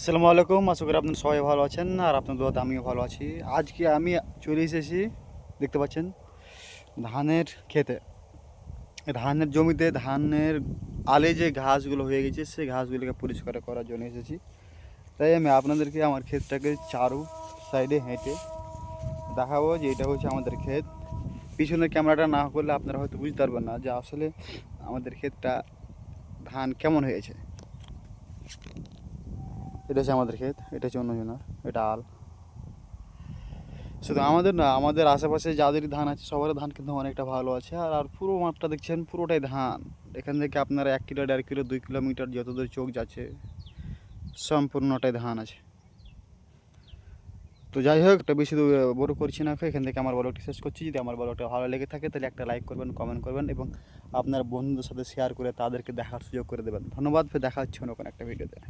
আসসালামু আলাইকুম, আশা করি আপনারা সবাই ভালো আছেন আর আপনার দোয়াতে আমিও ভালো আছি। আজকে আমি চলে এসেছি, দেখতে পাচ্ছেন, ধানের ক্ষেতে। ধানের জমিতে ধানের আলে যে ঘাসগুলো হয়ে গেছে সেই ঘাসগুলোকে পরিষ্কার করার জন্য এসেছি। তাই আমি আপনাদেরকে আমার ক্ষেতটাকে চারু সাইডে হেঁটে দেখাবো যে এটা হচ্ছে আমাদের ক্ষেত। পিছনের ক্যামেরাটা না করলে আপনারা হয়তো বুঝতে পারবেন না যে আসলে আমাদের ক্ষেতটা ধান কেমন হয়েছে। এটা হচ্ছে আমাদের ক্ষেত, এটা হচ্ছে অন্যজনের, এটা আল। শুধু আমাদের না, আমাদের আশেপাশে যাদের ধান আছে সবার ধান কিন্তু অনেকটা ভালো আছে। আর আর পুরো মাঠটা দেখছেন, পুরোটাই ধান। এখান থেকে আপনারা 1 কিলো 1.5 কিলো 2 কিলোমিটার যতদূর চোখ যাচ্ছে সম্পূর্ণটাই ধান আছে। তো যাই হোক, একটা বেশি বড় করছি না, এখান থেকে আমার ব্লগটি শেষ করছি। যদি আমার ব্লগটা ভালো লেগে থাকে তাহলে একটা লাইক করবেন, কমেন্ট করবেন এবং আপনার বন্ধুদের সাথে শেয়ার করে তাদেরকে দেখার সুযোগ করে দেবেন। ধন্যবাদ, ফের দেখা হচ্ছে অন্য কোনো একটা ভিডিওতে।